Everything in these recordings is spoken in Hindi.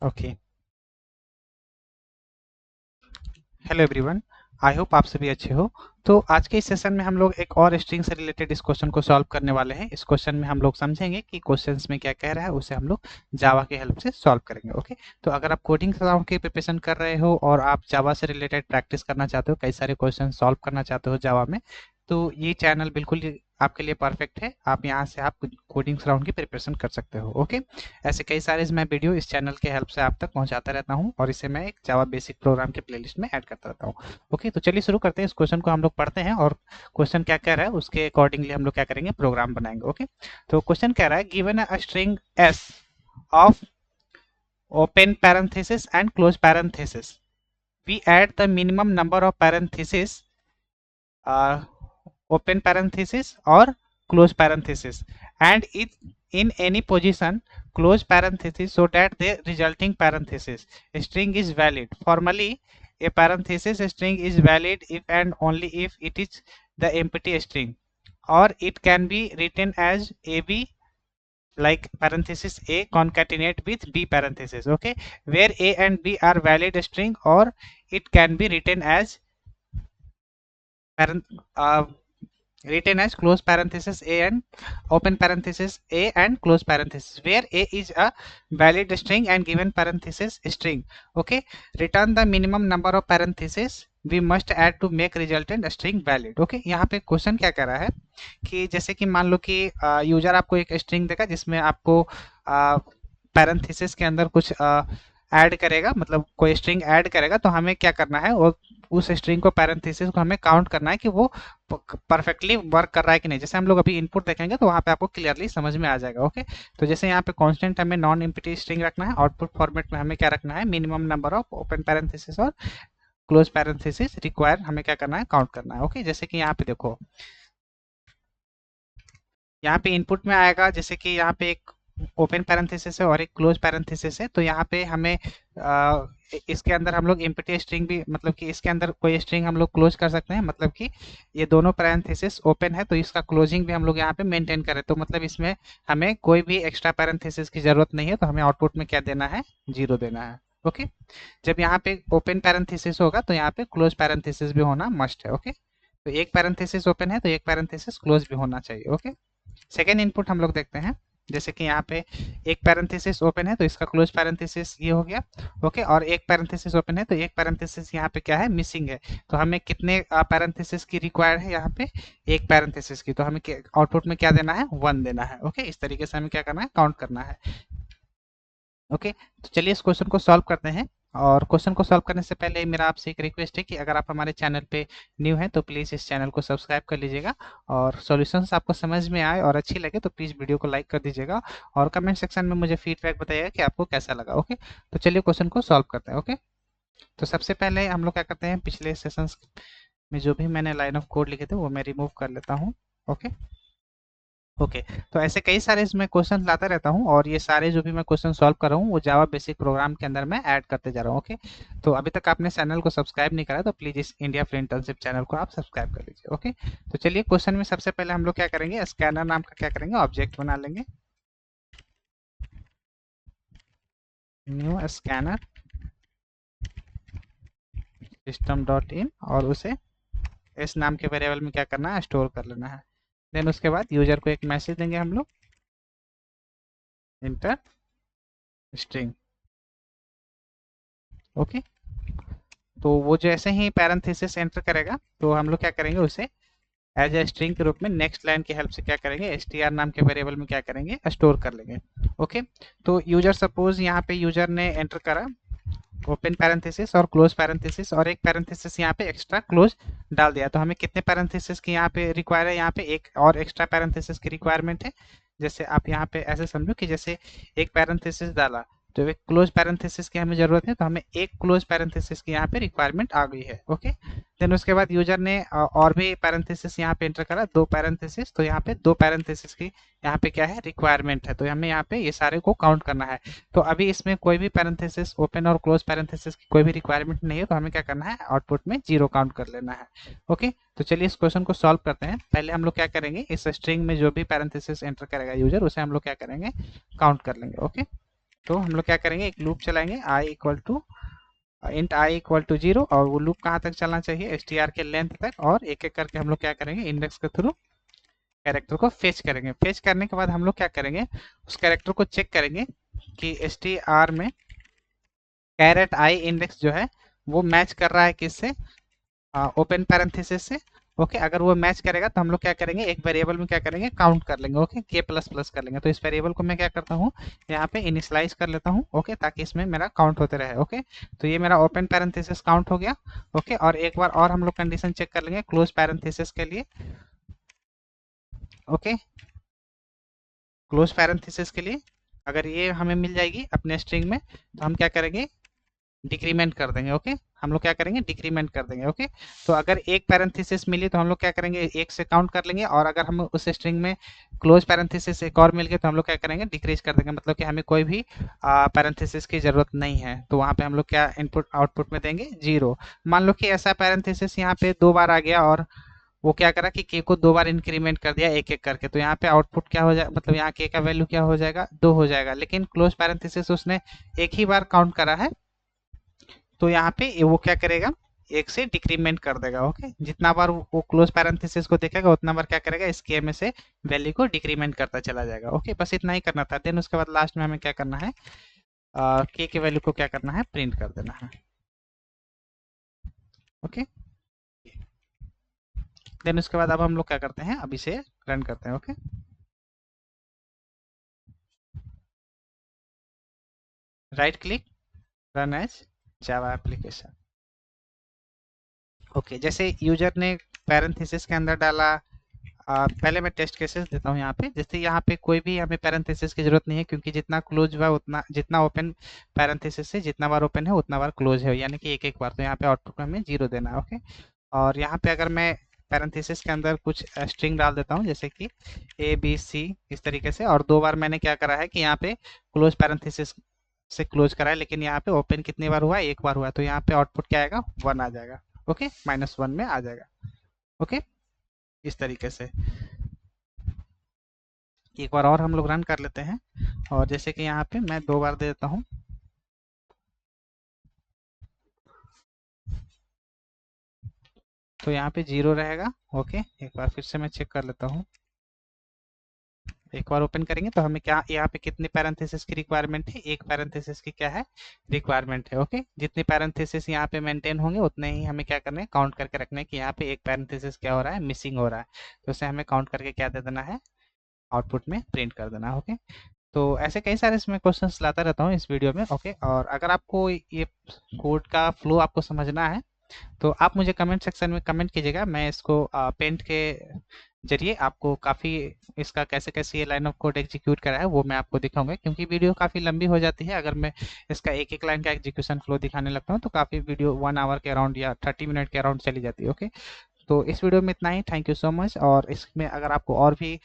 Okay. Hello everyone. I hope आप सभी अच्छे हो। तो आज के इस सेशन में हम लोग एक और स्ट्रिंग से रिलेटेड इस क्वेश्चन को सॉल्व करने वाले हैं। इस क्वेश्चन में हम लोग समझेंगे कि क्वेश्चंस में क्या कह रहा है, उसे हम लोग जावा की हेल्प से सॉल्व करेंगे। ओके। तो अगर आप कोडिंग राउंड की प्रिपरेशन कर रहे हो और आप जावा से रिलेटेड प्रैक्टिस करना चाहते हो, कई सारे क्वेश्चन सॉल्व करना चाहते हो जावा में, तो ये चैनल बिल्कुल आपके लिए परफेक्ट है। आप यहाँ से आप कोडिंग राउंड की प्रिपरेशन कर सकते हो। ओके। ऐसे कई सारे मैं वीडियो इस चैनल के हेल्प से आप तक पहुंचाता रहता हूं और इसे मैं एक जावा बेसिक प्रोग्राम के प्लेलिस्ट में ऐड करता रहता हूं। ओके, तो चलिए शुरू करते हैं। इस क्वेश्चन को हम लोग पढ़ते हैं और क्वेश्चन क्या कह रहा है उसके अकॉर्डिंगली हम लोग क्या करेंगे, प्रोग्राम बनाएंगे। ओके। तो क्वेश्चन कह रहा है given a string S of open parenthesis and close parenthesis, we add the minimum number of parentheses, open parenthesis or close parenthesis, and it in any position close parenthesis so that the resulting parenthesis string is valid. Formally, a parenthesis string is valid if and only if it is the empty string, or it can be written as ab, like parenthesis a concatenate with b parenthesis. Okay, where a and b are valid string, or it can be written as parent written as close parenthesis a and open parenthesis a and close parenthesis, where a is a valid string and given parenthesis string. Okay, return the minimum number of parentheses we must add to make resultant string valid. Okay, यहाँ पे क्वेश्चन क्या कह रहा है कि जैसे कि मान लो कि यूजर आपको एक स्ट्रिंग देगा जिसमें आपको पैरेंथेसिस के अंदर कुछ ऐड करेगा, मतलब कोई स्ट्रिंग ऐड करेगा, तो हमें क्या करना है, वो उस स्ट्रिंग को पैरेंथेसिस को हमें काउंट करना है कि वो परफेक्टली वर्क कर रहा है कि नहीं। जैसे हम लोग अभी इनपुट देखेंगे तो वहाँ पे आपको क्लियरली समझ में आ जाएगा। ओके, तो जैसे यहाँ पे कांस्टेंट हमें नॉन एम्प्टी स्ट्रिंग रखना है, आउटपुट फॉर्मेट में हमें क्या रखना है, minimum number of open parenthesis और क्लोज पैरेंथेसिस रिक्वायर हमें क्या करना है, काउंट करना है। ओके, जैसे कि यहाँ पे देखो, यहाँ पे इनपुट में आएगा जैसे कि यहाँ पे एक ओपन पैरेंथेसिस है और एक क्लोज पैरेंथेसिस है, तो यहाँ पे हमें इसके अंदर हम लोग एम्प्टी स्ट्रिंग भी, मतलब कि इसके अंदर कोई स्ट्रिंग हम लोग क्लोज कर सकते हैं, मतलब कि ये दोनों पैरेंथेसिस ओपन है तो इसका क्लोजिंग भी हम लोग यहाँ पे मेंटेन करें, तो मतलब इसमें हमें कोई भी एक्स्ट्रा पैरेंथेसिस की जरूरत नहीं है, तो हमें आउटपुट में क्या देना है, 0 देना है। ओके, जब यहाँ पे ओपन पैरेंथेसिस होगा तो यहाँ पे क्लोज पैरेंथेसिस भी होना मस्ट है। ओके, तो एक पैरेंथेसिस ओपन है तो एक पैरेंथेसिस क्लोज भी होना चाहिए। ओके, सेकेंड इनपुट हम लोग देखते हैं, जैसे कि यहाँ पे एक पैरेंथेसिस ओपन है तो इसका क्लोज पैरेंथेसिस ये हो गया। ओके, और एक पैरेंथेसिस ओपन है तो एक पैरेंथेसिस यहाँ पे क्या है, मिसिंग है, तो हमें कितने पैरेंथेसिस की रिक्वायर्ड है, यहाँ पे एक पैरेंथेसिस की, तो हमें आउटपुट में क्या देना है, 1 देना है। ओके, इस तरीके से हमें क्या करना है, काउंट करना है। ओके, तो चलिए इस क्वेश्चन को सॉल्व करते हैं। और क्वेश्चन को सॉल्व करने से पहले मेरा आपसे एक रिक्वेस्ट है कि अगर आप हमारे चैनल पे न्यू हैं तो प्लीज़ इस चैनल को सब्सक्राइब कर लीजिएगा, और सॉल्यूशंस आपको समझ में आए और अच्छी लगे तो प्लीज़ वीडियो को लाइक कर दीजिएगा, और कमेंट सेक्शन में मुझे फीडबैक बताइएगा कि आपको कैसा लगा। ओके, तो चलिए क्वेश्चन को सॉल्व करते हैं। ओके, तो सबसे पहले हम लोग क्या करते हैं, पिछले सेशंस में जो भी मैंने लाइन ऑफ कोड लिखे थे वो मैं रिमूव कर लेता हूँ। ओके, ओके, तो ऐसे कई सारे इसमें क्वेश्चन लाता रहता हूँ, और ये सारे जो भी मैं क्वेश्चन सॉल्व कर रहा हूँ वो जावा बेसिक प्रोग्राम के अंदर मैं ऐड करते जा रहा हूँ। ओके, तो अभी तक आपने चैनल को सब्सक्राइब नहीं करा तो प्लीज इस इंडिया फ्री इंटर्नशिप चैनल को आप सब्सक्राइब कर लीजिए। ओके, तो चलिए क्वेश्चन में सबसे पहले हम लोग क्या करेंगे, स्कैनर नाम का क्या करेंगे, ऑब्जेक्ट बना लेंगे, new scanner system dot in, और उसे इस नाम के वेरिएबल में क्या करना है, स्टोर कर लेना है। देन उसके बाद यूजर को एक मैसेज देंगे हम लोग, इंटर स्ट्रिंग। ओके, तो वो जैसे ही पैरेंथेसिस एंटर करेगा तो हम लोग क्या करेंगे, उसे एज ए स्ट्रिंग के रूप में नेक्स्ट लाइन की हेल्प से क्या करेंगे, str नाम के वेरिएबल में क्या करेंगे, स्टोर कर लेंगे। ओके, तो यूजर सपोज यहाँ पे यूजर ने एंटर करा ओपन पैरेंथेसिस और क्लोज पैरेंथेसिस, और एक पैरेंथेसिस यहाँ पे एक्स्ट्रा क्लोज डाल दिया, तो हमें कितने पैरेंथेसिस की यहाँ पे रिक्वायर है, यहाँ पे एक और एक्स्ट्रा पैरेंथेसिस की रिक्वायरमेंट है। जैसे आप यहाँ पे ऐसे समझो कि जैसे एक पैरेंथेसिस डाला तो एक क्लोज पैरेंथेसिस की हमें जरूरत है, तो हमें एक क्लोज पैरेंथेसिस की यहाँ पे रिक्वायरमेंट आ गई है। ओके, देन उसके बाद यूजर ने और भी पैरेंथेसिस यहाँ पे एंटर करा, 2 पैरेंथेसिस, तो यहाँ पे 2 पैरेंथेसिस की यहाँ पे क्या है, रिक्वायरमेंट है, तो हमें यहाँ पे ये सारे को काउंट करना है। तो अभी इसमें कोई भी पैरेंथेसिस ओपन और क्लोज पैरेंथेसिस की कोई भी रिक्वायरमेंट नहीं है, तो हमें क्या करना है, आउटपुट में 0 काउंट कर लेना है। ओके, तो चलिए इस क्वेश्चन को सॉल्व करते हैं। पहले हम लोग क्या करेंगे, इस स्ट्रिंग में जो भी पैरेंथेसिस एंटर करेगा यूजर, उसे हम लोग क्या करेंगे, काउंट कर लेंगे। ओके, तो हम लोग क्या करेंगे, एक लूप चलाएंगे i equal to int i equal to 0, और वो लूप कहाँ तक चलना चाहिए, एसटीआर के लेंथ तक, और एक एक करके हम लोग क्या करेंगे, इंडेक्स के थ्रू कैरेक्टर को फेच करेंगे। फेच करने के बाद हम लोग क्या करेंगे, उस कैरेक्टर को चेक करेंगे कि एसटीआर में कैरेट आई इंडेक्स जो है वो मैच कर रहा है किससे, ओपन पैरेंथेसिस से। ओके, अगर वो मैच करेगा तो हम लोग क्या करेंगे, एक वेरिएबल में क्या करेंगे, काउंट कर लेंगे। ओके, के प्लस प्लस कर लेंगे। तो इस वेरिएबल को मैं क्या करता हूँ, यहाँ पे इनिशियलाइज कर लेता हूँ। ओके, ताकि इसमें मेरा काउंट होते रहे। ओके, तो ये मेरा ओपन पैरेंथेसिस काउंट हो गया। ओके, और एक बार और हम लोग कंडीशन चेक कर लेंगे क्लोज पैरेंथेसिस के लिए। ओके, क्लोज पैरेंथेसिस के लिए अगर ये हमें मिल जाएगी अपने स्ट्रिंग में, तो हम क्या करेंगे, डिक्रीमेंट कर देंगे। ओके, हम लोग क्या करेंगे, डिक्रीमेंट कर देंगे। ओके, तो अगर एक पैरेंथेसिस मिली तो हम लोग क्या करेंगे, एक से काउंट कर लेंगे, और अगर हम उस स्ट्रिंग में क्लोज पैरेंथेसिस एक और मिल गए तो हम लोग क्या करेंगे, डिक्रीज कर देंगे। मतलब कि हमें कोई भी पैरेंथेसिस की जरूरत नहीं है, तो वहां पे हम लोग क्या इनपुट आउटपुट में देंगे, 0। मान लो कि ऐसा पैरेंथेसिस यहाँ पे 2 बार आ गया, और वो क्या करा कि के को 2 बार इंक्रीमेंट कर दिया एक एक करके, तो यहाँ पे आउटपुट क्या हो जाए, मतलब यहाँ के का वैल्यू क्या हो जाएगा, 2 हो जाएगा। लेकिन क्लोज पैरेंथेसिस उसने एक ही बार काउंट करा है, तो यहाँ पे वो क्या करेगा, एक से डिक्रीमेंट कर देगा। ओके, जितना बार वो क्लोज पैरेंथेसिस को देखेगा उतना बार क्या करेगा, इस के में से वैल्यू को डिक्रीमेंट करता चला जाएगा। ओके, बस इतना ही करना था। देन उसके बाद लास्ट में हमें क्या करना है, के वैल्यू को क्या करना है, प्रिंट कर देना है। ओके, देन उसके बाद अब हम लोग क्या करते हैं, अब इसे रन करते हैं। Okay, right click, run as Java application. Okay, जैसे यूजर ने पैरेंथेसिस के अंदर डाला, पहले मैं टेस्ट केसेस देता हूँ यहाँ पे। जैसे यहाँ पे कोई भी हमें पैरेंथेसिस की जरूरत नहीं है, क्योंकि जितना क्लोज हुआ उतना, जितना ओपन पैरेंथेसिस से जितना बार ओपन है उतना बार क्लोज है, यानी कि एक एक बार। तो यहाँ पे आउटपुट में हमें 0 देना है। ओके, और यहाँ पे अगर मैं पैरेंथेसिस के अंदर कुछ स्ट्रिंग डाल देता हूँ, जैसे कि ABC, इस तरीके से, और 2 बार मैंने क्या करा है कि यहाँ पे क्लोज पैरेंथेसिस से क्लोज करा है, लेकिन यहाँ पे ओपन कितनी बार हुआ है, एक बार हुआ है, तो यहाँ पे आउटपुट क्या आएगा, 1 आ जाएगा। ओके, -1 में आ जाएगा। ओके, इस तरीके से एक बार और हम लोग रन कर लेते हैं, और जैसे कि यहाँ पे मैं 2 बार दे देता हूँ, तो यहाँ पे 0 रहेगा। ओके, एक बार फिर से मैं चेक कर लेता हूँ। एक बार ओपन करेंगे तो हमें क्या, यहाँ पे कितनी पैरेंथेसिस की रिक्वायरमेंट है, एक पैरेंथेसिस की क्या है, रिक्वायरमेंट है। ओके, जितने पैरेंथेसिस यहाँ पे मेंटेन होंगे उतने ही हमें क्या करना है, काउंट करके रखना है कि यहाँ पे एक पैरेंथेसिस क्या हो रहा है, मिसिंग हो रहा है। तो उसे हमें काउंट करके क्या दे देना है, आउटपुट में प्रिंट कर देना है। ओके, तो ऐसे कई सारे इसमें क्वेश्चंस लाता रहता हूँ इस वीडियो में। ओके, और अगर आपको ये कोड का फ्लो आपको समझना है, तो आप मुझे कमेंट सेक्शन में कमेंट कीजिएगा। मैं इसको पेंट के जरिए आपको काफ़ी इसका कैसे कैसे ये लाइन ऑफ कोड एग्जीक्यूट करा है वो मैं आपको दिखाऊंगा, क्योंकि वीडियो काफ़ी लंबी हो जाती है। अगर मैं इसका एक एक लाइन का एग्जीक्यूशन फ्लो दिखाने लगता हूँ तो काफ़ी वीडियो 1 आवर के अराउंड या 30 मिनट के अराउंड चली जाती है। ओके, तो इस वीडियो में इतना ही। Thank you so much. और इसमें अगर आपको और भी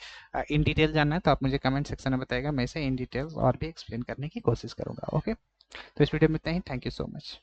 इन डिटेल जानना है तो आप मुझे कमेंट सेक्शन में बताइएगा, मैं इसे इन डिटेल और भी एक्सप्लेन करने की कोशिश करूँगा। ओके, तो इस वीडियो में इतना ही। Thank you so much.